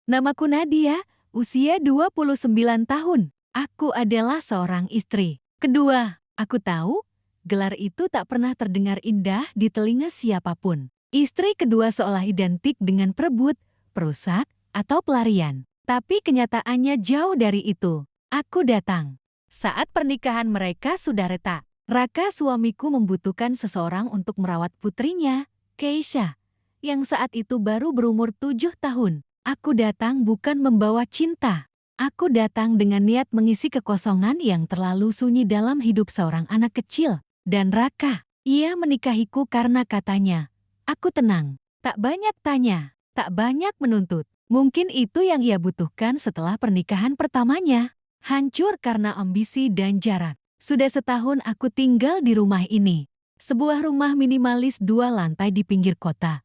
Namaku Nadia, usia 29 tahun. Aku adalah seorang istri. Kedua, aku tahu gelar itu tak pernah terdengar indah di telinga siapapun. Istri kedua seolah identik dengan perebut, perusak, atau pelarian. Tapi kenyataannya jauh dari itu. Aku datang saat pernikahan mereka sudah retak. Raka suamiku membutuhkan seseorang untuk merawat putrinya, Keisha, yang saat itu baru berumur 7 tahun. Aku datang bukan membawa cinta. Aku datang dengan niat mengisi kekosongan yang terlalu sunyi dalam hidup seorang anak kecil. Dan Raka, ia menikahiku karena katanya, aku tenang, tak banyak tanya, tak banyak menuntut. Mungkin itu yang ia butuhkan setelah pernikahan pertamanya. Hancur karena ambisi dan jarak. Sudah setahun aku tinggal di rumah ini. Sebuah rumah minimalis 2 lantai di pinggir kota.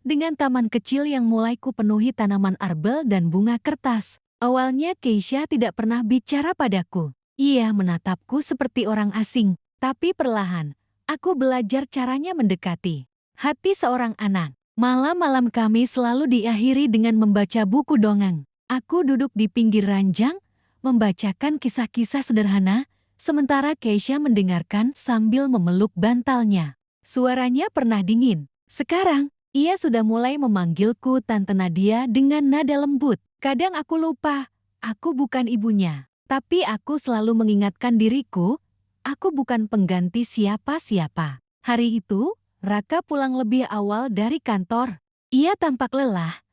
Dengan taman kecil yang mulai kupenuhi tanaman arbel dan bunga kertas. Awalnya Keisha tidak pernah bicara padaku. Ia menatapku seperti orang asing, tapi perlahan, aku belajar caranya mendekati hati seorang anak. Malam-malam kami selalu diakhiri dengan membaca buku dongeng. Aku duduk di pinggir ranjang, membacakan kisah-kisah sederhana, sementara Keisha mendengarkan sambil memeluk bantalnya. Suaranya pernah dingin. Sekarang, ia sudah mulai memanggilku Tante Nadia dengan nada lembut. Kadang aku lupa, aku bukan ibunya. Tapi aku selalu mengingatkan diriku, aku bukan pengganti siapa-siapa. Hari itu, Raka pulang lebih awal dari kantor. Ia tampak lelah,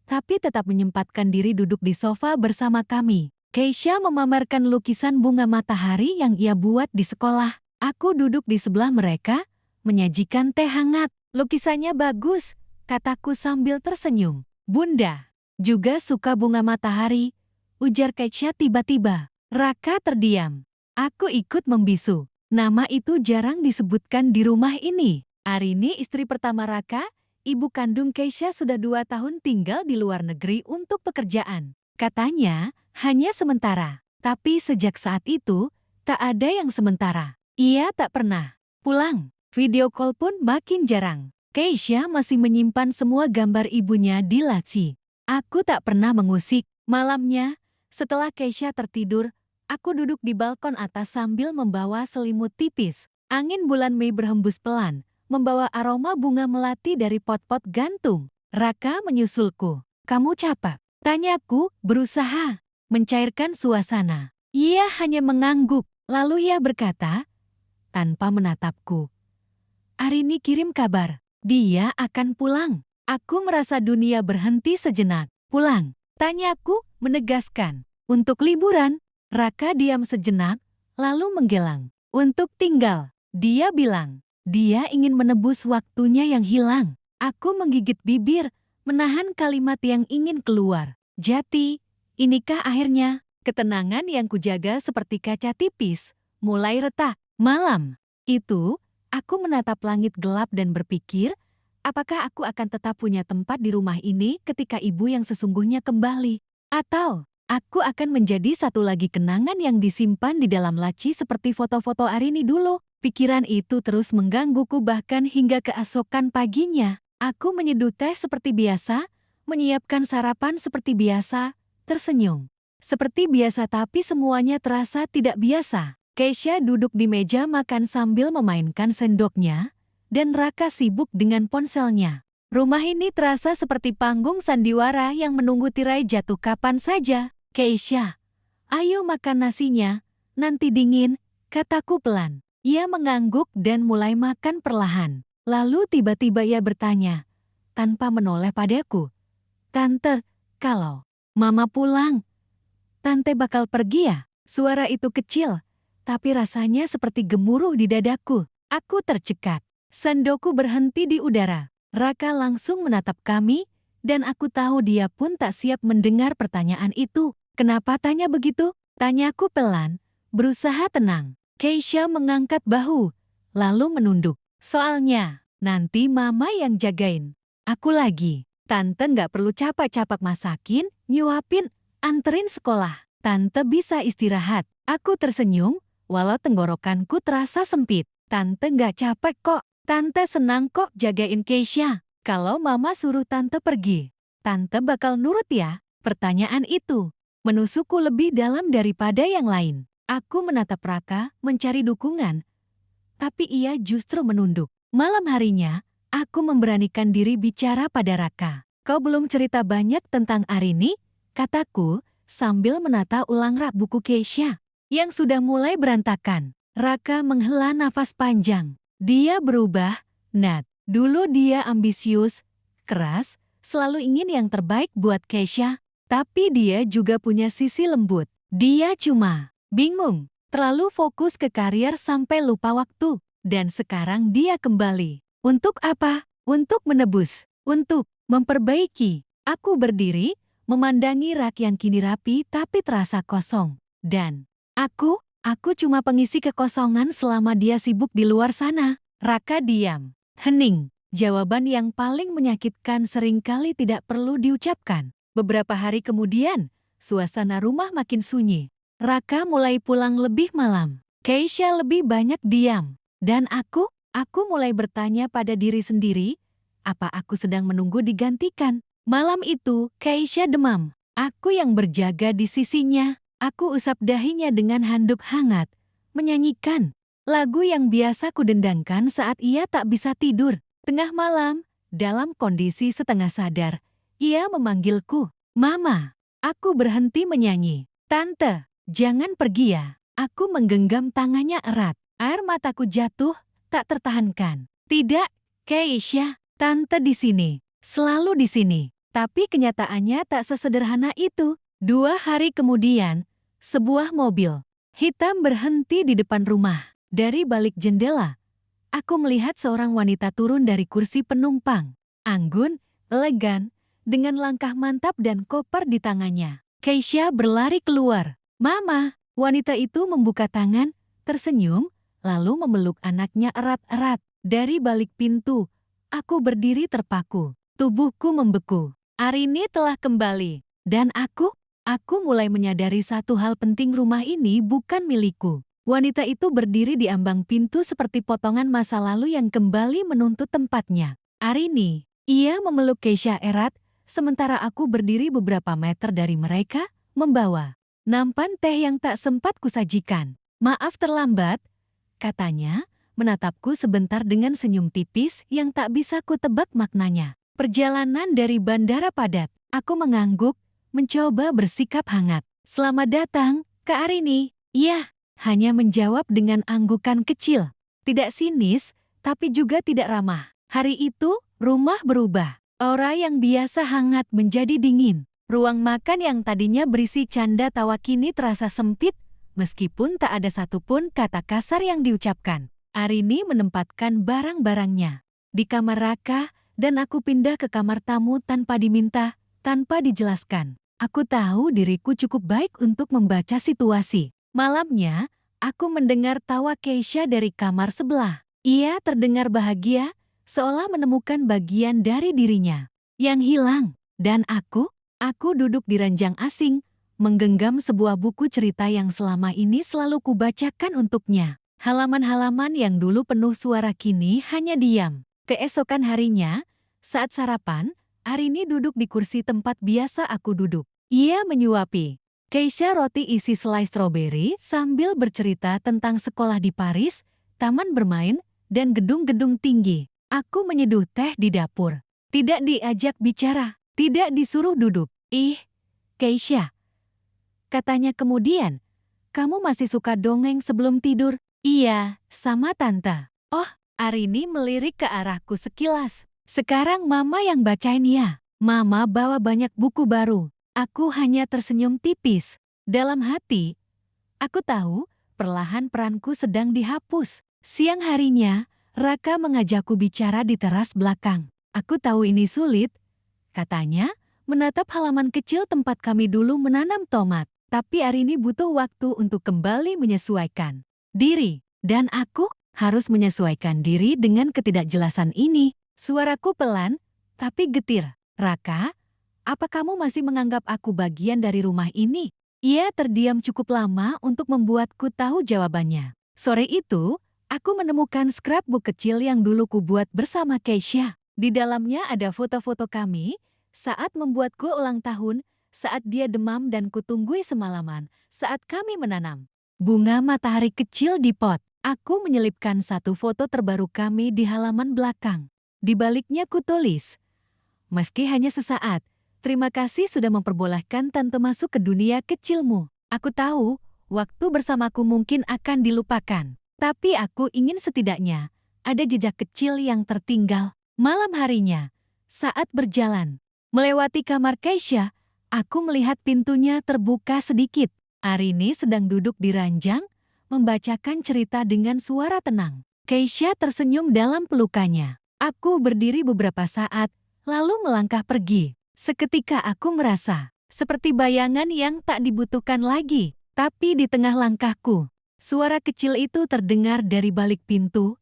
tapi tetap menyempatkan diri duduk di sofa bersama kami. Keisha memamerkan lukisan bunga matahari yang ia buat di sekolah. Aku duduk di sebelah mereka, menyajikan teh hangat. Lukisannya bagus, kataku sambil tersenyum. Bunda juga suka bunga matahari, ujar Keisha tiba-tiba. Raka terdiam. Aku ikut membisu. Nama itu jarang disebutkan di rumah ini. Arini, istri pertama Raka, ibu kandung Keisha, sudah 2 tahun tinggal di luar negeri untuk pekerjaan. Katanya, hanya sementara. Tapi sejak saat itu, tak ada yang sementara. Ia tak pernah pulang. Video call pun makin jarang. Keisha masih menyimpan semua gambar ibunya di laci. Aku tak pernah mengusik. Malamnya, setelah Keisha tertidur, aku duduk di balkon atas sambil membawa selimut tipis. Angin bulan Mei berhembus pelan, membawa aroma bunga melati dari pot-pot gantung. Raka menyusulku. Kamu capek? Tanyaku, berusaha mencairkan suasana. Ia hanya mengangguk, lalu ia berkata, tanpa menatapku, Arini kirim kabar, dia akan pulang. Aku merasa dunia berhenti sejenak. Pulang? Tanyaku, menegaskan. Untuk liburan? Raka diam sejenak, lalu menggelang. Untuk tinggal, dia bilang. Dia ingin menebus waktunya yang hilang. Aku menggigit bibir, menahan kalimat yang ingin keluar. Jati, inikah akhirnya? Ketenangan yang kujaga seperti kaca tipis, mulai retak. Malam itu, aku menatap langit gelap dan berpikir, apakah aku akan tetap punya tempat di rumah ini ketika ibu yang sesungguhnya kembali? Atau, aku akan menjadi satu lagi kenangan yang disimpan di dalam laci seperti foto-foto Arini dulu? Pikiran itu terus menggangguku bahkan hingga keesokan paginya. Aku menyeduh teh seperti biasa, menyiapkan sarapan seperti biasa, tersenyum. Seperti biasa tapi semuanya terasa tidak biasa. Keisha duduk di meja makan sambil memainkan sendoknya, dan Raka sibuk dengan ponselnya. Rumah ini terasa seperti panggung sandiwara yang menunggu tirai jatuh kapan saja. Keisha, ayo makan nasinya, nanti dingin, kataku pelan. Ia mengangguk dan mulai makan perlahan. Lalu tiba-tiba ia bertanya, tanpa menoleh padaku, Tante, kalau Mama pulang, Tante bakal pergi ya? Suara itu kecil, tapi rasanya seperti gemuruh di dadaku. Aku tercekat. Sendokku berhenti di udara. Raka langsung menatap kami, dan aku tahu dia pun tak siap mendengar pertanyaan itu. Kenapa tanya begitu? Tanyaku pelan, berusaha tenang. Keisha mengangkat bahu, lalu menunduk. Soalnya, nanti Mama yang jagain aku lagi. Tante nggak perlu capek-capek masakin, nyuapin, anterin sekolah. Tante bisa istirahat. Aku tersenyum, walau tenggorokanku terasa sempit. Tante nggak capek kok. Tante senang kok jagain Keisha. Kalau Mama suruh Tante pergi, Tante bakal nurut ya? Pertanyaan itu menusukku lebih dalam daripada yang lain. Aku menatap Raka mencari dukungan, tapi ia justru menunduk. Malam harinya, aku memberanikan diri bicara pada Raka. Kau belum cerita banyak tentang Arini, kataku sambil menata ulang rak buku Keisha yang sudah mulai berantakan. Raka menghela nafas panjang. Dia berubah, Nat. Dulu dia ambisius, keras, selalu ingin yang terbaik buat Keisha, tapi dia juga punya sisi lembut. Dia cuma bingung, terlalu fokus ke karier sampai lupa waktu. Dan sekarang dia kembali. Untuk apa? Untuk menebus. Untuk memperbaiki. Aku berdiri, memandangi rak yang kini rapi tapi terasa kosong. Dan aku cuma pengisi kekosongan selama dia sibuk di luar sana. Raka diam. Hening. Jawaban yang paling menyakitkan seringkali tidak perlu diucapkan. Beberapa hari kemudian, suasana rumah makin sunyi. Raka mulai pulang lebih malam. Keisha lebih banyak diam. Dan aku mulai bertanya pada diri sendiri, apa aku sedang menunggu digantikan? Malam itu, Keisha demam. Aku yang berjaga di sisinya. Aku usap dahinya dengan handuk hangat, menyanyikan lagu yang biasa kudendangkan saat ia tak bisa tidur. Tengah malam, dalam kondisi setengah sadar, ia memanggilku, "Mama." Aku berhenti menyanyi. "Tante, jangan pergi ya." Aku menggenggam tangannya erat. Air mataku jatuh, tak tertahankan. "Tidak, Keisha, Tante di sini. Selalu di sini." Tapi kenyataannya tak sesederhana itu. 2 hari kemudian, sebuah mobil hitam berhenti di depan rumah. Dari balik jendela, aku melihat seorang wanita turun dari kursi penumpang. Anggun, elegan, dengan langkah mantap dan koper di tangannya. Keisha berlari keluar. "Mama." Wanita itu membuka tangan, tersenyum, lalu memeluk anaknya erat-erat. Dari balik pintu, aku berdiri terpaku. Tubuhku membeku. Arini telah kembali. Dan aku mulai menyadari satu hal penting, rumah ini bukan milikku. Wanita itu berdiri di ambang pintu seperti potongan masa lalu yang kembali menuntut tempatnya. Arini, ia memeluk Keisha erat, sementara aku berdiri beberapa meter dari mereka, membawa nampan teh yang tak sempat kusajikan. "Maaf terlambat," katanya, menatapku sebentar dengan senyum tipis yang tak bisa kutebak maknanya. Perjalanan dari bandara padat. Aku mengangguk, mencoba bersikap hangat. "Selamat datang, Kak Arini." "Iya," hanya menjawab dengan anggukan kecil. Tidak sinis, tapi juga tidak ramah. Hari itu, rumah berubah. Aura yang biasa hangat menjadi dingin. Ruang makan yang tadinya berisi canda tawa kini terasa sempit, meskipun tak ada satupun kata kasar yang diucapkan. Arini menempatkan barang-barangnya di kamar Raka, dan aku pindah ke kamar tamu tanpa diminta, tanpa dijelaskan. Aku tahu diriku cukup baik untuk membaca situasi. Malamnya, aku mendengar tawa Keisha dari kamar sebelah. Ia terdengar bahagia, seolah menemukan bagian dari dirinya yang hilang. Dan aku duduk di ranjang asing, menggenggam sebuah buku cerita yang selama ini selalu kubacakan untuknya. Halaman-halaman yang dulu penuh suara kini hanya diam. Keesokan harinya, saat sarapan, Arini duduk di kursi tempat biasa aku duduk. Ia menyuapi Keisha roti isi selai stroberi sambil bercerita tentang sekolah di Paris, taman bermain, dan gedung-gedung tinggi. Aku menyeduh teh di dapur. Tidak diajak bicara, tidak disuruh duduk. "Ih, Keisha," katanya kemudian, "kamu masih suka dongeng sebelum tidur?" "Iya, sama Tante." "Oh," Arini melirik ke arahku sekilas. "Sekarang Mama yang bacain ya." Mama bawa banyak buku baru. Aku hanya tersenyum tipis. Dalam hati, aku tahu perlahan peranku sedang dihapus. Siang harinya, Raka mengajakku bicara di teras belakang. "Aku tahu ini sulit," katanya, menatap halaman kecil tempat kami dulu menanam tomat. "Tapi Arini butuh waktu untuk kembali menyesuaikan diri. Dan aku harus menyesuaikan diri dengan ketidakjelasan ini." Suaraku pelan, tapi getir. "Raka, apa kamu masih menganggap aku bagian dari rumah ini?" Ia terdiam cukup lama untuk membuatku tahu jawabannya. Sore itu, aku menemukan scrapbook kecil yang dulu kubuat bersama Keisha. Di dalamnya ada foto-foto kami saat membuatku ulang tahun, saat dia demam dan kutunggui semalaman, saat kami menanam bunga matahari kecil di pot. Aku menyelipkan satu foto terbaru kami di halaman belakang. Di baliknya kutulis, meski hanya sesaat, terima kasih sudah memperbolehkan tante masuk ke dunia kecilmu. Aku tahu, waktu bersamaku mungkin akan dilupakan. Tapi aku ingin setidaknya ada jejak kecil yang tertinggal. Malam harinya, saat berjalan melewati kamar Keisha, aku melihat pintunya terbuka sedikit. Arini sedang duduk di ranjang, membacakan cerita dengan suara tenang. Keisha tersenyum dalam pelukannya. Aku berdiri beberapa saat, lalu melangkah pergi. Seketika aku merasa seperti bayangan yang tak dibutuhkan lagi. Tapi di tengah langkahku, suara kecil itu terdengar dari balik pintu.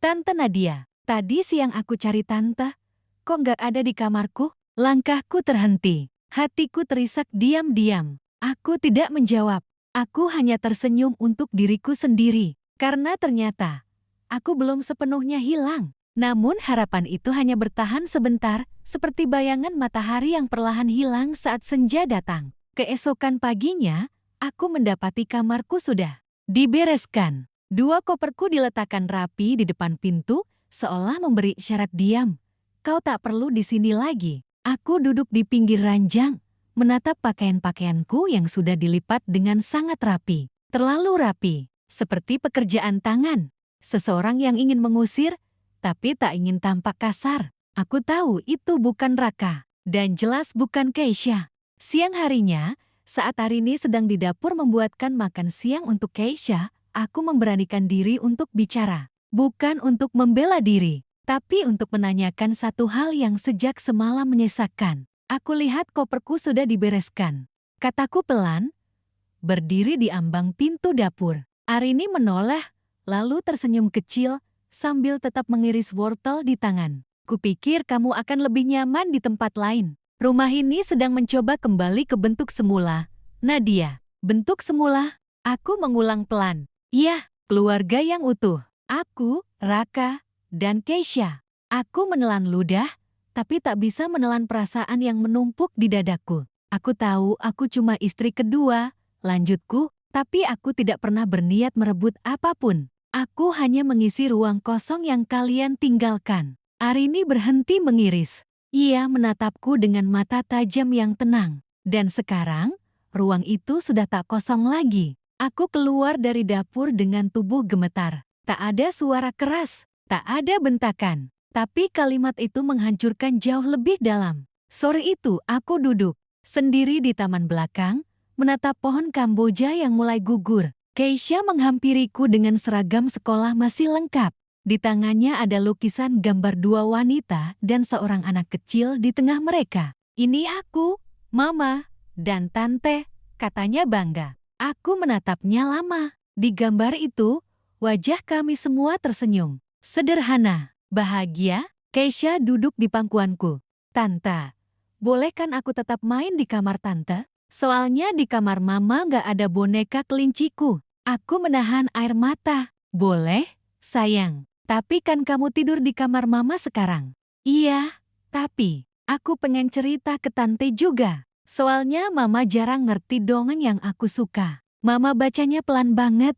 Tante Nadia, tadi siang aku cari tante. Kok nggak ada di kamarku? Langkahku terhenti. Hatiku terisak diam-diam. Aku tidak menjawab. Aku hanya tersenyum untuk diriku sendiri. Karena ternyata, aku belum sepenuhnya hilang. Namun harapan itu hanya bertahan sebentar, seperti bayangan matahari yang perlahan hilang saat senja datang. Keesokan paginya, aku mendapati kamarku sudah dibereskan. 2 koperku diletakkan rapi di depan pintu, seolah memberi isyarat diam. Kau tak perlu di sini lagi. Aku duduk di pinggir ranjang, menatap pakaian-pakaianku yang sudah dilipat dengan sangat rapi. Terlalu rapi, seperti pekerjaan tangan. Seseorang yang ingin mengusir, tapi tak ingin tampak kasar. Aku tahu itu bukan Raka, dan jelas bukan Keisha. Siang harinya, saat Arini sedang di dapur membuatkan makan siang untuk Keisha, aku memberanikan diri untuk bicara. Bukan untuk membela diri, tapi untuk menanyakan satu hal yang sejak semalam menyesakkan. Aku lihat koperku sudah dibereskan. Kataku pelan, berdiri di ambang pintu dapur. Arini menoleh, lalu tersenyum kecil sambil tetap mengiris wortel di tangan. Kupikir kamu akan lebih nyaman di tempat lain. Rumah ini sedang mencoba kembali ke bentuk semula. Nadia, bentuk semula? Aku mengulang pelan. Iya, keluarga yang utuh. Aku, Raka, dan Keisha. Aku menelan ludah, tapi tak bisa menelan perasaan yang menumpuk di dadaku. Aku tahu aku cuma istri kedua, lanjutku, tapi aku tidak pernah berniat merebut apapun. Aku hanya mengisi ruang kosong yang kalian tinggalkan. Arini berhenti mengiris. Ia menatapku dengan mata tajam yang tenang. Dan sekarang, ruang itu sudah tak kosong lagi. Aku keluar dari dapur dengan tubuh gemetar. Tak ada suara keras, tak ada bentakan. Tapi kalimat itu menghancurkan jauh lebih dalam. Sore itu aku duduk sendiri di taman belakang, menatap pohon kamboja yang mulai gugur. Keisha menghampiriku dengan seragam sekolah masih lengkap. Di tangannya ada lukisan gambar 2 wanita dan seorang anak kecil di tengah mereka. Ini aku, Mama, dan Tante, katanya bangga. Aku menatapnya lama. Di gambar itu, wajah kami semua tersenyum. Sederhana, bahagia. Keisha duduk di pangkuanku. Tante, bolehkan aku tetap main di kamar Tante? Soalnya di kamar Mama nggak ada boneka kelinciku. Aku menahan air mata. Boleh, sayang. Tapi kan kamu tidur di kamar Mama sekarang? Iya, tapi aku pengen cerita ke Tante juga. Soalnya Mama jarang ngerti dongeng yang aku suka. Mama bacanya pelan banget,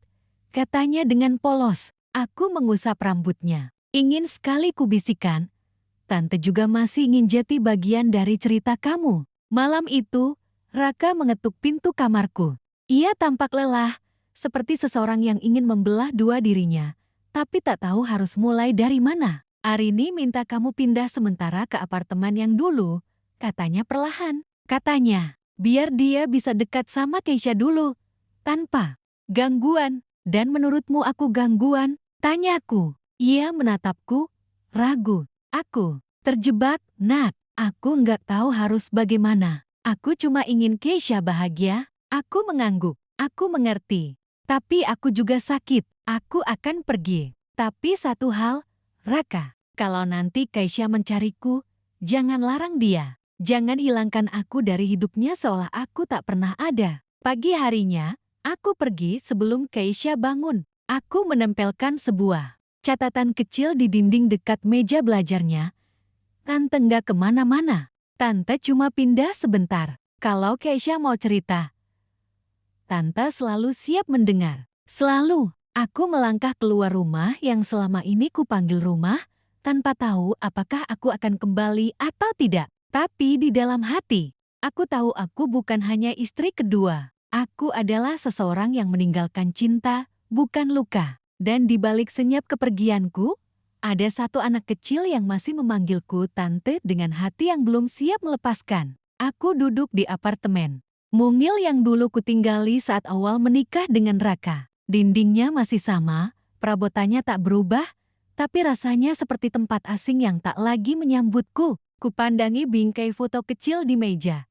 katanya dengan polos. Aku mengusap rambutnya. Ingin sekali kubisikkan, Tante juga masih ingin jadi bagian dari cerita kamu. Malam itu, Raka mengetuk pintu kamarku. Ia tampak lelah, seperti seseorang yang ingin membelah dua dirinya, tapi tak tahu harus mulai dari mana. Arini minta kamu pindah sementara ke apartemen yang dulu, katanya perlahan. Katanya, biar dia bisa dekat sama Keisha dulu, tanpa gangguan. Dan menurutmu aku gangguan? Tanyaku. Ia menatapku, ragu. Aku terjebak, Nat. Aku nggak tahu harus bagaimana. Aku cuma ingin Keisha bahagia. Aku mengangguk. Aku mengerti. Tapi aku juga sakit. Aku akan pergi. Tapi satu hal, Raka. Kalau nanti Keisha mencariku, jangan larang dia. Jangan hilangkan aku dari hidupnya seolah aku tak pernah ada. Pagi harinya, aku pergi sebelum Keisha bangun. Aku menempelkan sebuah catatan kecil di dinding dekat meja belajarnya. Tante nggak kemana-mana. Tante cuma pindah sebentar. Kalau Keisha mau cerita, Tante selalu siap mendengar. Selalu, aku melangkah keluar rumah yang selama ini kupanggil rumah, tanpa tahu apakah aku akan kembali atau tidak. Tapi di dalam hati, aku tahu aku bukan hanya istri kedua. Aku adalah seseorang yang meninggalkan cinta, bukan luka. Dan di balik senyap kepergianku, ada satu anak kecil yang masih memanggilku tante dengan hati yang belum siap melepaskan. Aku duduk di apartemen mungil yang dulu kutinggali saat awal menikah dengan Raka. Dindingnya masih sama, perabotannya tak berubah, tapi rasanya seperti tempat asing yang tak lagi menyambutku. Kupandangi bingkai foto kecil di meja.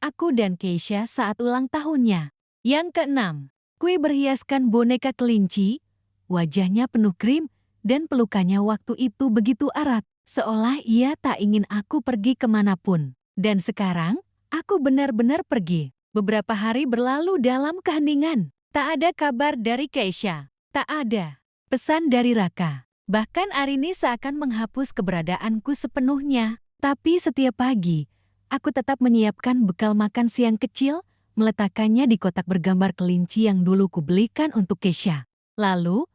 Aku dan Keisha saat ulang tahunnya. Yang keenam, kue berhiaskan boneka kelinci, wajahnya penuh krim, dan pelukannya waktu itu begitu erat, seolah ia tak ingin aku pergi kemanapun. Dan sekarang, aku benar-benar pergi. Beberapa hari berlalu dalam keheningan. Tak ada kabar dari Keisha. Tak ada pesan dari Raka. Bahkan Arini seakan menghapus keberadaanku sepenuhnya. Tapi setiap pagi, aku tetap menyiapkan bekal makan siang kecil, meletakkannya di kotak bergambar kelinci yang dulu kubelikan untuk Keisha. Lalu,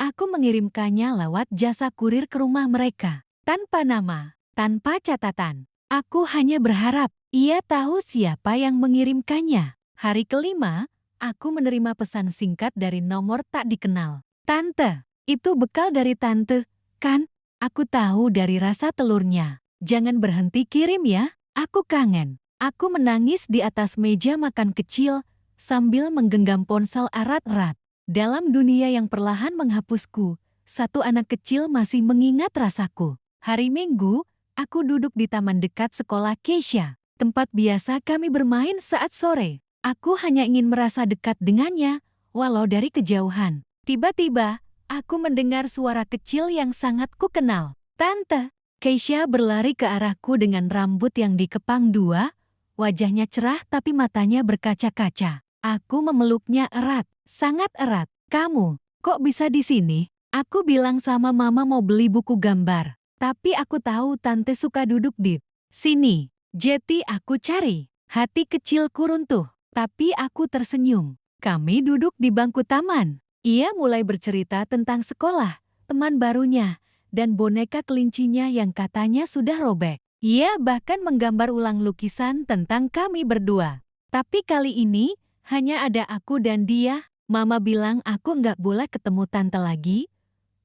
aku mengirimkannya lewat jasa kurir ke rumah mereka. Tanpa nama, tanpa catatan. Aku hanya berharap ia tahu siapa yang mengirimkannya. Hari kelima, aku menerima pesan singkat dari nomor tak dikenal. Tante, itu bekal dari tante, kan? Aku tahu dari rasa telurnya. Jangan berhenti kirim ya, aku kangen. Aku menangis di atas meja makan kecil sambil menggenggam ponsel erat-erat. Dalam dunia yang perlahan menghapusku, satu anak kecil masih mengingat rasaku. Hari Minggu, aku duduk di taman dekat sekolah Keisha, tempat biasa kami bermain saat sore. Aku hanya ingin merasa dekat dengannya, walau dari kejauhan. Tiba-tiba, aku mendengar suara kecil yang sangat kukenal. Tante! Keisha berlari ke arahku dengan rambut yang dikepang dua, wajahnya cerah tapi matanya berkaca-kaca. Aku memeluknya erat, sangat erat. Kamu, kok bisa di sini? Aku bilang sama mama mau beli buku gambar. Tapi aku tahu tante suka duduk di sini. Jadi aku cari. Hati kecilku runtuh. Tapi aku tersenyum. Kami duduk di bangku taman. Ia mulai bercerita tentang sekolah, teman barunya, dan boneka kelincinya yang katanya sudah robek. Ia bahkan menggambar ulang lukisan tentang kami berdua. Tapi kali ini, hanya ada aku dan dia. Mama bilang aku nggak boleh ketemu tante lagi.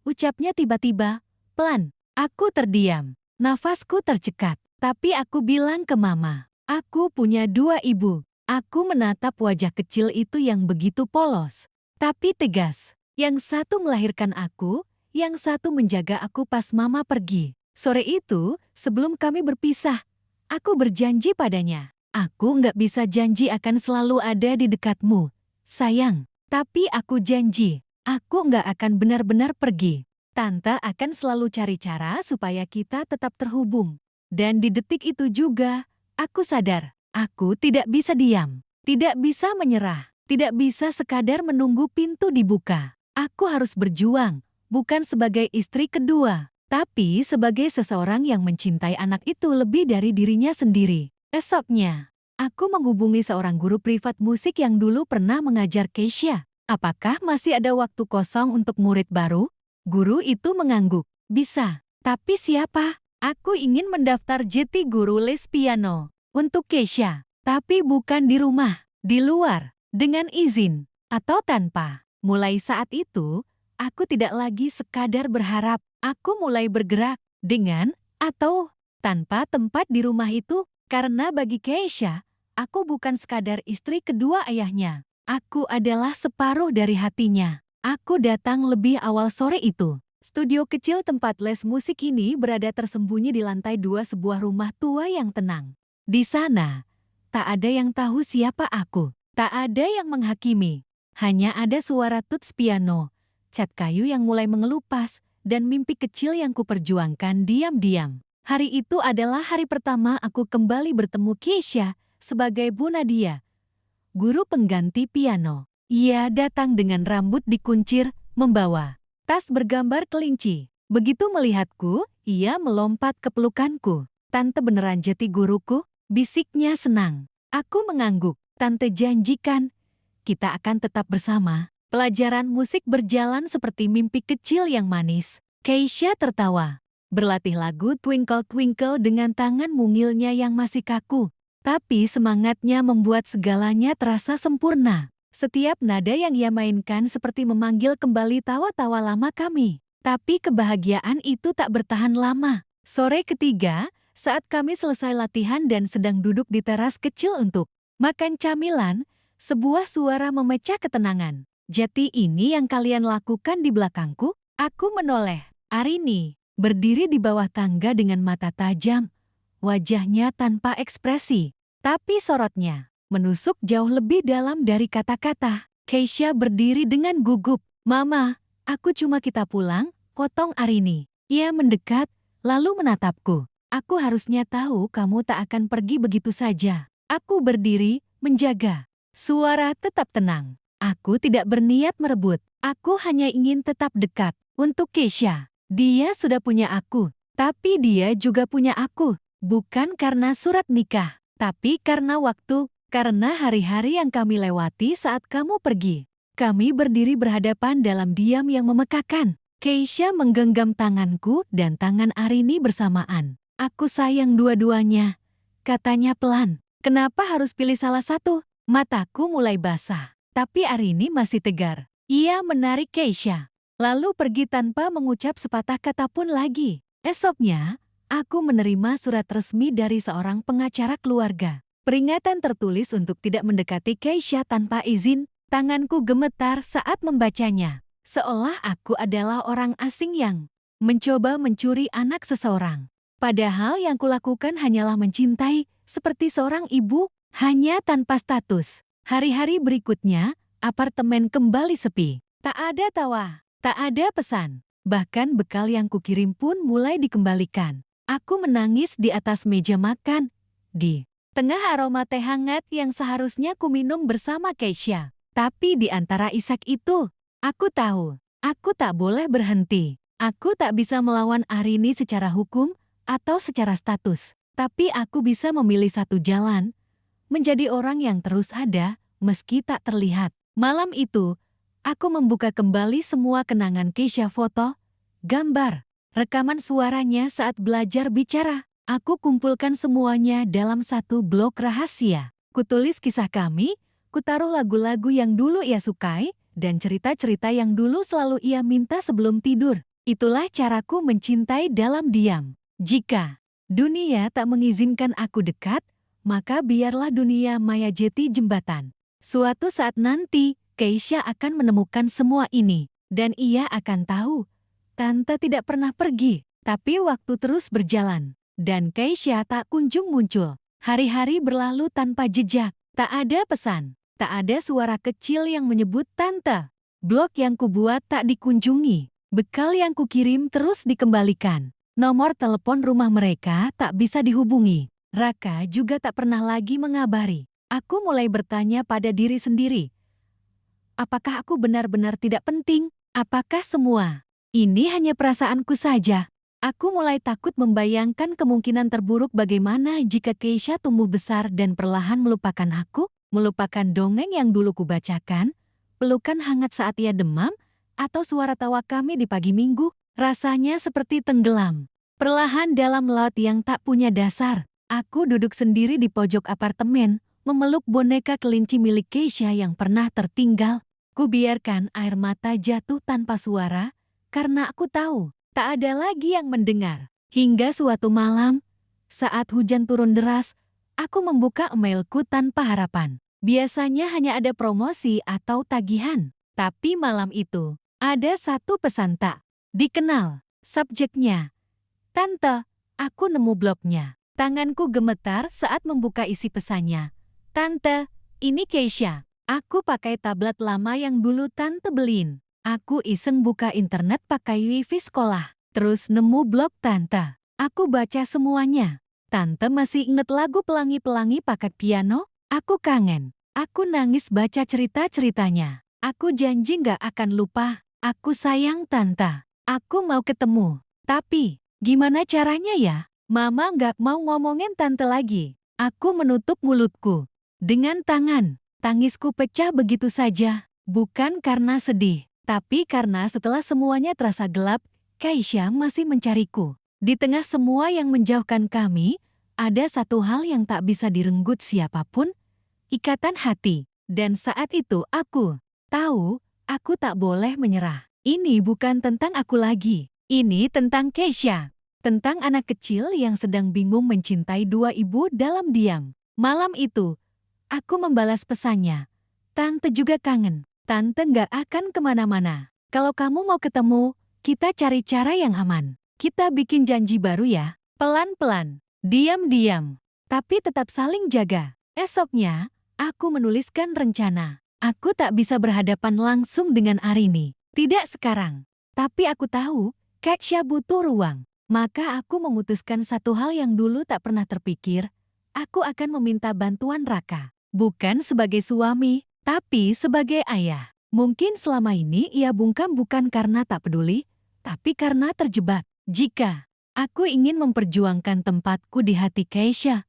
Ucapnya tiba-tiba, pelan. Aku terdiam. Nafasku tercekat. Tapi aku bilang ke mama, aku punya dua ibu. Aku menatap wajah kecil itu yang begitu polos, tapi tegas. Yang satu melahirkan aku, yang satu menjaga aku pas mama pergi. Sore itu, sebelum kami berpisah, aku berjanji padanya. Aku nggak bisa janji akan selalu ada di dekatmu, sayang. Tapi aku janji, aku nggak akan benar-benar pergi. Tante akan selalu cari cara supaya kita tetap terhubung. Dan di detik itu juga, aku sadar, aku tidak bisa diam, tidak bisa menyerah, tidak bisa sekadar menunggu pintu dibuka. Aku harus berjuang, bukan sebagai istri kedua, tapi sebagai seseorang yang mencintai anak itu lebih dari dirinya sendiri. Esoknya, aku menghubungi seorang guru privat musik yang dulu pernah mengajar Keisha. Apakah masih ada waktu kosong untuk murid baru? Guru itu mengangguk. Bisa, tapi siapa? Aku ingin mendaftar jadi guru les piano untuk Keisha, tapi bukan di rumah, di luar, dengan izin, atau tanpa. Mulai saat itu, aku tidak lagi sekadar berharap, aku mulai bergerak, dengan, atau, tanpa tempat di rumah itu, karena bagi Keisha, aku bukan sekadar istri kedua ayahnya. Aku adalah separuh dari hatinya. Aku datang lebih awal sore itu. Studio kecil tempat les musik ini berada tersembunyi di lantai 2 sebuah rumah tua yang tenang. Di sana, tak ada yang tahu siapa aku. Tak ada yang menghakimi. Hanya ada suara tuts piano, cat kayu yang mulai mengelupas, dan mimpi kecil yang kuperjuangkan diam-diam. Hari itu adalah hari pertama aku kembali bertemu Keisha sebagai Bu Nadia, guru pengganti piano. Ia datang dengan rambut dikuncir, membawa tas bergambar kelinci. Begitu melihatku, ia melompat ke pelukanku. Tante beneran jadi guruku? Bisiknya senang. Aku mengangguk. Tante janjikan, kita akan tetap bersama. Pelajaran musik berjalan seperti mimpi kecil yang manis. Keisha tertawa. Berlatih lagu Twinkle Twinkle dengan tangan mungilnya yang masih kaku. Tapi semangatnya membuat segalanya terasa sempurna. Setiap nada yang ia mainkan seperti memanggil kembali tawa-tawa lama kami. Tapi kebahagiaan itu tak bertahan lama. Sore ketiga, saat kami selesai latihan dan sedang duduk di teras kecil untuk makan camilan, sebuah suara memecah ketenangan. Jati ini yang kalian lakukan di belakangku? Aku menoleh. Arini, berdiri di bawah tangga dengan mata tajam. Wajahnya tanpa ekspresi. Tapi sorotnya menusuk jauh lebih dalam dari kata-kata. Keisha berdiri dengan gugup. Mama, aku cuma kita pulang, potong Arini. Ia mendekat, lalu menatapku. Aku harusnya tahu kamu tak akan pergi begitu saja. Aku berdiri, menjaga. Suara tetap tenang. Aku tidak berniat merebut. Aku hanya ingin tetap dekat. Untuk Keisha, dia sudah punya aku. Tapi dia juga punya aku. Bukan karena surat nikah, tapi karena waktu. Karena hari-hari yang kami lewati saat kamu pergi. Kami berdiri berhadapan dalam diam yang memekakan. Keisha menggenggam tanganku dan tangan Arini bersamaan. Aku sayang dua-duanya, katanya pelan. Kenapa harus pilih salah satu? Mataku mulai basah, tapi Arini masih tegar. Ia menarik Keisha, lalu pergi tanpa mengucap sepatah kata pun lagi. Esoknya, aku menerima surat resmi dari seorang pengacara keluarga. Peringatan tertulis untuk tidak mendekati Keisha tanpa izin. Tanganku gemetar saat membacanya. Seolah aku adalah orang asing yang mencoba mencuri anak seseorang. Padahal yang kulakukan hanyalah mencintai, seperti seorang ibu, hanya tanpa status. Hari-hari berikutnya, apartemen kembali sepi. Tak ada tawa, tak ada pesan. Bahkan bekal yang kukirim pun mulai dikembalikan. Aku menangis di atas meja makan. Di tengah aroma teh hangat yang seharusnya kuminum bersama Keisha. Tapi di antara isak itu, aku tahu, aku tak boleh berhenti. Aku tak bisa melawan Arini secara hukum atau secara status. Tapi aku bisa memilih satu jalan, menjadi orang yang terus ada, meski tak terlihat. Malam itu, aku membuka kembali semua kenangan Keisha, foto, gambar, rekaman suaranya saat belajar bicara. Aku kumpulkan semuanya dalam satu blok rahasia. Kutulis kisah kami, kutaruh lagu-lagu yang dulu ia sukai, dan cerita-cerita yang dulu selalu ia minta sebelum tidur. Itulah caraku mencintai dalam diam. Jika dunia tak mengizinkan aku dekat, maka biarlah dunia maya jadi jembatan. Suatu saat nanti, Keisha akan menemukan semua ini, dan ia akan tahu, Tante tidak pernah pergi, tapi waktu terus berjalan. Dan Keisha tak kunjung muncul. Hari-hari berlalu tanpa jejak. Tak ada pesan. Tak ada suara kecil yang menyebut Tante. Blog yang kubuat tak dikunjungi. Bekal yang kukirim terus dikembalikan. Nomor telepon rumah mereka tak bisa dihubungi. Raka juga tak pernah lagi mengabari. Aku mulai bertanya pada diri sendiri. Apakah aku benar-benar tidak penting? Apakah semua ini hanya perasaanku saja? Aku mulai takut membayangkan kemungkinan terburuk bagaimana jika Keisha tumbuh besar dan perlahan melupakan aku, melupakan dongeng yang dulu kubacakan, pelukan hangat saat ia demam, atau suara tawa kami di pagi minggu. Rasanya seperti tenggelam. Perlahan dalam laut yang tak punya dasar, aku duduk sendiri di pojok apartemen, memeluk boneka kelinci milik Keisha yang pernah tertinggal. Kubiarkan air mata jatuh tanpa suara, karena aku tahu, tak ada lagi yang mendengar. Hingga suatu malam, saat hujan turun deras, aku membuka emailku tanpa harapan. Biasanya hanya ada promosi atau tagihan. Tapi malam itu, ada satu pesan tak dikenal. Subjeknya, Tante, aku nemu blognya. Tanganku gemetar saat membuka isi pesannya. Tante, ini Keisha. Aku pakai tablet lama yang dulu Tante beliin. Aku iseng buka internet pakai wifi sekolah. Terus nemu blog Tante. Aku baca semuanya. Tante masih inget lagu Pelangi-Pelangi pakai piano? Aku kangen. Aku nangis baca cerita-ceritanya. Aku janji gak akan lupa. Aku sayang Tante. Aku mau ketemu. Tapi, gimana caranya ya? Mama nggak mau ngomongin tante lagi. Aku menutup mulutku dengan tangan. Tangisku pecah begitu saja. Bukan karena sedih, tapi karena setelah semuanya terasa gelap, Keisha masih mencariku. Di tengah semua yang menjauhkan kami, ada satu hal yang tak bisa direnggut siapapun, ikatan hati. Dan saat itu aku tahu, aku tak boleh menyerah. Ini bukan tentang aku lagi. Ini tentang Keisha. Tentang anak kecil yang sedang bingung mencintai dua ibu dalam diam. Malam itu, aku membalas pesannya. Tante juga kangen. Tante nggak akan kemana-mana. Kalau kamu mau ketemu, kita cari cara yang aman. Kita bikin janji baru ya. Pelan-pelan. Diam-diam. Tapi tetap saling jaga. Esoknya, aku menuliskan rencana. Aku tak bisa berhadapan langsung dengan Arini. Tidak sekarang. Tapi aku tahu, Keisha butuh ruang. Maka aku memutuskan satu hal yang dulu tak pernah terpikir. Aku akan meminta bantuan Raka. Bukan sebagai suami, tapi sebagai ayah. Mungkin selama ini ia bungkam bukan karena tak peduli, tapi karena terjebak. Jika aku ingin memperjuangkan tempatku di hati Keisha,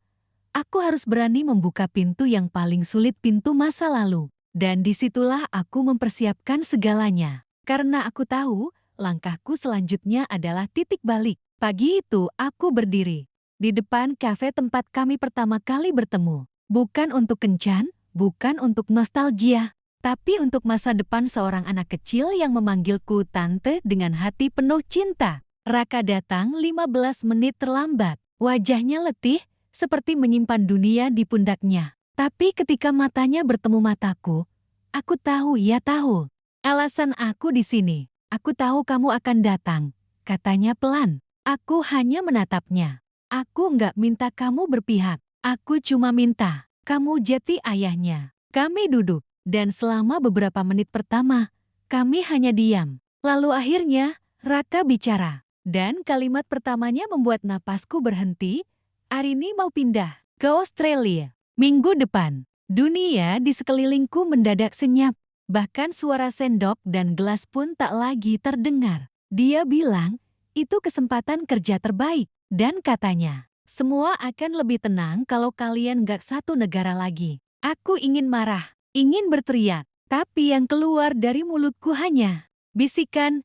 aku harus berani membuka pintu yang paling sulit, pintu masa lalu. Dan disitulah aku mempersiapkan segalanya. Karena aku tahu, langkahku selanjutnya adalah titik balik. Pagi itu aku berdiri di depan kafe tempat kami pertama kali bertemu. Bukan untuk kencan, bukan untuk nostalgia, tapi untuk masa depan seorang anak kecil yang memanggilku tante dengan hati penuh cinta. Raka datang 15 menit terlambat. Wajahnya letih, seperti menyimpan dunia di pundaknya. Tapi ketika matanya bertemu mataku, aku tahu ia tahu. Alasan aku di sini. Aku tahu kamu akan datang, katanya pelan. Aku hanya menatapnya. Aku nggak minta kamu berpihak. Aku cuma minta kamu jadi ayahnya. Kami duduk, dan selama beberapa menit pertama, kami hanya diam. Lalu akhirnya, Raka bicara. Dan kalimat pertamanya membuat napasku berhenti. Arini mau pindah ke Australia. Minggu depan, dunia di sekelilingku mendadak senyap. Bahkan suara sendok dan gelas pun tak lagi terdengar. Dia bilang, itu kesempatan kerja terbaik. Dan katanya, semua akan lebih tenang kalau kalian gak satu negara lagi. Aku ingin marah, ingin berteriak. Tapi yang keluar dari mulutku hanya bisikan,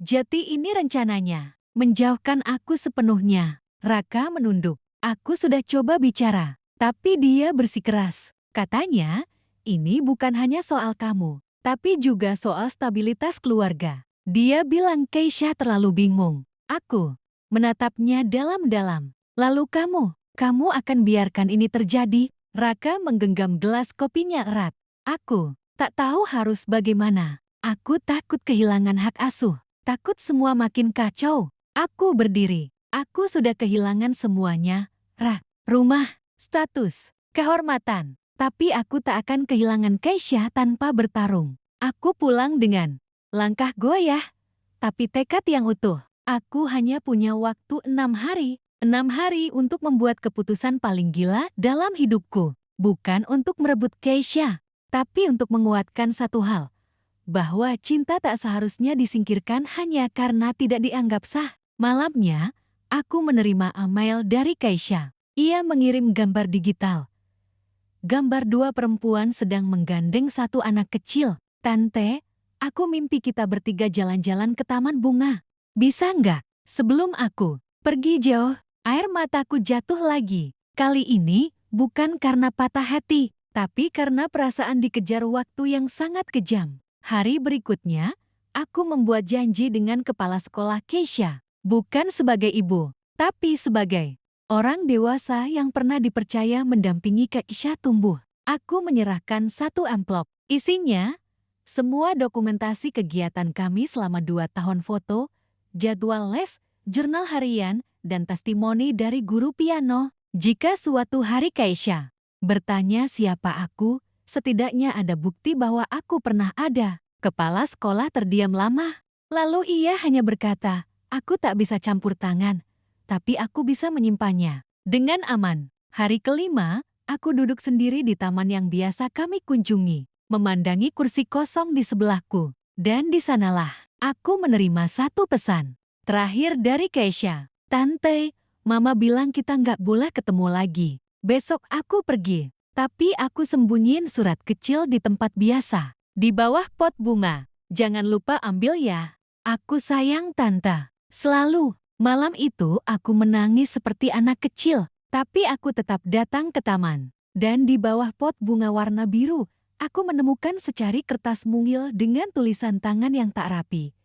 jadi ini rencananya. Menjauhkan aku sepenuhnya. Raka menunduk. Aku sudah coba bicara, tapi dia bersikeras. Katanya, ini bukan hanya soal kamu, tapi juga soal stabilitas keluarga. Dia bilang Keisha terlalu bingung. Aku menatapnya dalam-dalam. Lalu kamu akan biarkan ini terjadi? Raka menggenggam gelas kopinya erat. Aku tak tahu harus bagaimana. Aku takut kehilangan hak asuh. Takut semua makin kacau. Aku berdiri. Aku sudah kehilangan semuanya. Rumah, status, kehormatan. Tapi aku tak akan kehilangan Keisha tanpa bertarung. Aku pulang dengan langkah goyah, tapi tekad yang utuh. Aku hanya punya waktu 6 hari. 6 hari untuk membuat keputusan paling gila dalam hidupku. Bukan untuk merebut Keisha, tapi untuk menguatkan satu hal. Bahwa cinta tak seharusnya disingkirkan hanya karena tidak dianggap sah. Malamnya, aku menerima email dari Keisha. Ia mengirim gambar digital. Gambar dua perempuan sedang menggandeng satu anak kecil. Tante, aku mimpi kita bertiga jalan-jalan ke taman bunga. Bisa nggak? Sebelum aku pergi jauh, air mataku jatuh lagi. Kali ini bukan karena patah hati, tapi karena perasaan dikejar waktu yang sangat kejam. Hari berikutnya, aku membuat janji dengan kepala sekolah Keisha. Bukan sebagai ibu, tapi sebagai orang dewasa yang pernah dipercaya mendampingi Keisha tumbuh. Aku menyerahkan satu amplop. Isinya, semua dokumentasi kegiatan kami selama 2 tahun, foto, jadwal les, jurnal harian, dan testimoni dari guru piano. Jika suatu hari Keisha bertanya siapa aku, setidaknya ada bukti bahwa aku pernah ada. Kepala sekolah terdiam lama. Lalu ia hanya berkata, aku tak bisa campur tangan, tapi aku bisa menyimpannya dengan aman. Hari kelima, aku duduk sendiri di taman yang biasa kami kunjungi, memandangi kursi kosong di sebelahku. Dan di sanalah aku menerima satu pesan terakhir dari Keisha. Tante, Mama bilang kita nggak boleh ketemu lagi. Besok aku pergi. Tapi aku sembunyiin surat kecil di tempat biasa. Di bawah pot bunga. Jangan lupa ambil ya. Aku sayang tante. Selalu. Malam itu aku menangis seperti anak kecil. Tapi aku tetap datang ke taman. Dan di bawah pot bunga warna biru, aku menemukan secari kertas mungil dengan tulisan tangan yang tak rapi.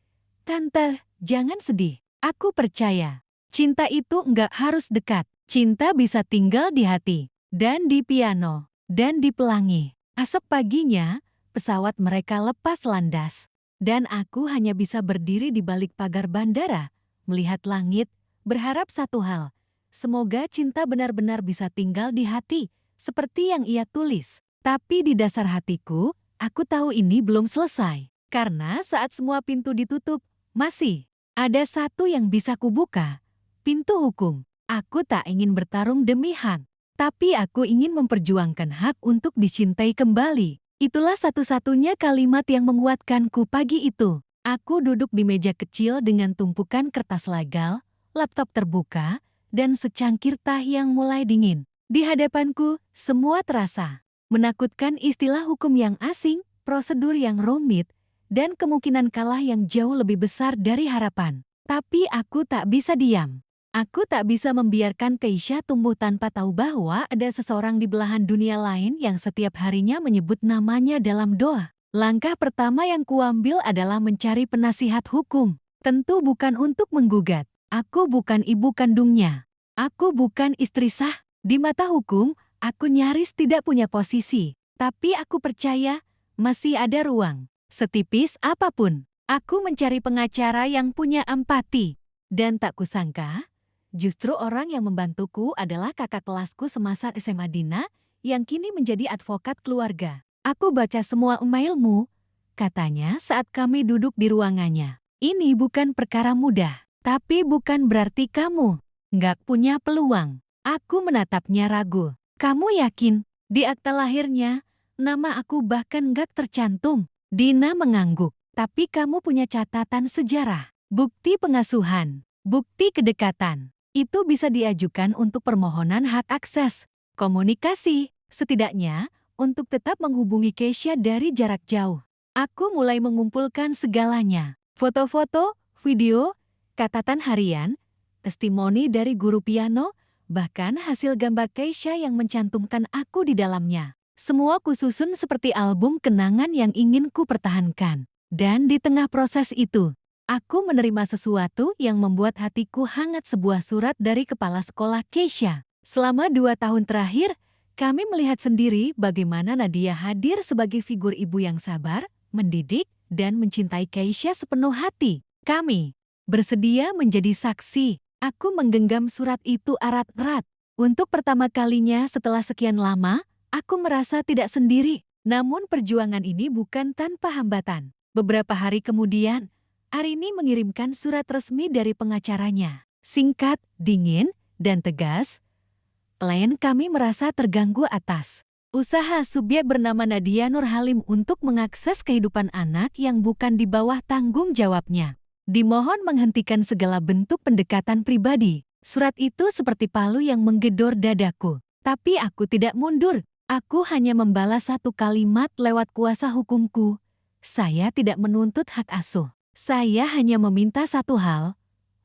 Tante, jangan sedih. Aku percaya. Cinta itu nggak harus dekat. Cinta bisa tinggal di hati. Dan di piano, dan di pelangi. Esok paginya, pesawat mereka lepas landas. Dan aku hanya bisa berdiri di balik pagar bandara, melihat langit, berharap satu hal. Semoga cinta benar-benar bisa tinggal di hati, seperti yang ia tulis. Tapi di dasar hatiku, aku tahu ini belum selesai. Karena saat semua pintu ditutup, masih ada satu yang bisa kubuka. Pintu hukum. Aku tak ingin bertarung demi hak. Tapi aku ingin memperjuangkan hak untuk dicintai kembali. Itulah satu-satunya kalimat yang menguatkanku pagi itu. Aku duduk di meja kecil dengan tumpukan kertas legal, laptop terbuka, dan secangkir teh yang mulai dingin. Di hadapanku, semua terasa menakutkan, istilah hukum yang asing, prosedur yang rumit, dan kemungkinan kalah yang jauh lebih besar dari harapan. Tapi aku tak bisa diam. Aku tak bisa membiarkan Keisha tumbuh tanpa tahu bahwa ada seseorang di belahan dunia lain yang setiap harinya menyebut namanya dalam doa. Langkah pertama yang kuambil adalah mencari penasihat hukum. Tentu bukan untuk menggugat. Aku bukan ibu kandungnya. Aku bukan istri sah. Di mata hukum, aku nyaris tidak punya posisi. Tapi aku percaya masih ada ruang. Setipis apapun, aku mencari pengacara yang punya empati. Dan tak kusangka, justru orang yang membantuku adalah kakak kelasku semasa SMA Dina, yang kini menjadi advokat keluarga. Aku baca semua emailmu, katanya saat kami duduk di ruangannya. Ini bukan perkara mudah, tapi bukan berarti kamu nggak punya peluang. Aku menatapnya ragu. Kamu yakin? Di akta lahirnya, nama aku bahkan nggak tercantum. Dina mengangguk. Tapi kamu punya catatan sejarah, bukti pengasuhan, bukti kedekatan. Itu bisa diajukan untuk permohonan hak akses, komunikasi, setidaknya untuk tetap menghubungi Keisha dari jarak jauh. Aku mulai mengumpulkan segalanya, foto-foto, video, catatan harian, testimoni dari guru piano, bahkan hasil gambar Keisha yang mencantumkan aku di dalamnya. Semua kususun seperti album kenangan yang ingin ku pertahankan. Dan di tengah proses itu, aku menerima sesuatu yang membuat hatiku hangat, sebuah surat dari kepala sekolah Keisha. Selama 2 tahun terakhir, kami melihat sendiri bagaimana Nadia hadir sebagai figur ibu yang sabar, mendidik, dan mencintai Keisha sepenuh hati. Kami bersedia menjadi saksi. Aku menggenggam surat itu erat-erat. Untuk pertama kalinya setelah sekian lama, aku merasa tidak sendiri. Namun perjuangan ini bukan tanpa hambatan. Beberapa hari kemudian, Arini mengirimkan surat resmi dari pengacaranya. Singkat, dingin, dan tegas. Klien kami merasa terganggu atas usaha subjek bernama Nadia Nurhalim untuk mengakses kehidupan anak yang bukan di bawah tanggung jawabnya. Dimohon menghentikan segala bentuk pendekatan pribadi. Surat itu seperti palu yang menggedor dadaku. Tapi aku tidak mundur. Aku hanya membalas satu kalimat lewat kuasa hukumku. Saya tidak menuntut hak asuh. Saya hanya meminta satu hal,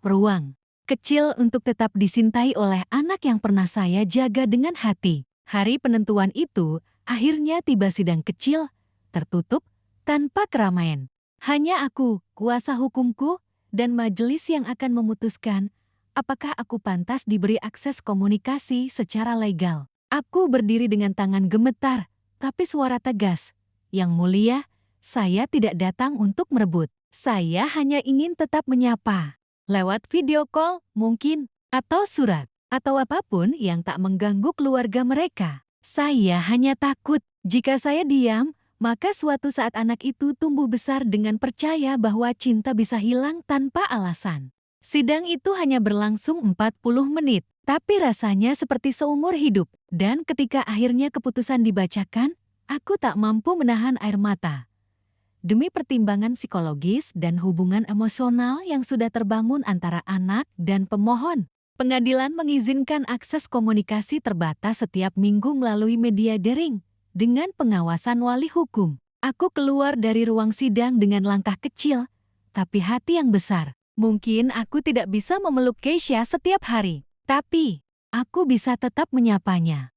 ruang kecil untuk tetap dicintai oleh anak yang pernah saya jaga dengan hati. Hari penentuan itu, akhirnya tiba. Sidang kecil, tertutup, tanpa keramaian. Hanya aku, kuasa hukumku, dan majelis yang akan memutuskan apakah aku pantas diberi akses komunikasi secara legal. Aku berdiri dengan tangan gemetar, tapi suara tegas. Yang mulia, saya tidak datang untuk merebut. Saya hanya ingin tetap menyapa. Lewat video call, mungkin, atau surat, atau apapun yang tak mengganggu keluarga mereka. Saya hanya takut, jika saya diam, maka suatu saat anak itu tumbuh besar dengan percaya bahwa cinta bisa hilang tanpa alasan. Sidang itu hanya berlangsung 40 menit, tapi rasanya seperti seumur hidup. Dan ketika akhirnya keputusan dibacakan, aku tak mampu menahan air mata. Demi pertimbangan psikologis dan hubungan emosional yang sudah terbangun antara anak dan pemohon. Pengadilan mengizinkan akses komunikasi terbatas setiap minggu melalui media daring dengan pengawasan wali hukum. Aku keluar dari ruang sidang dengan langkah kecil, tapi hati yang besar. Mungkin aku tidak bisa memeluk Keisha setiap hari, tapi aku bisa tetap menyapanya.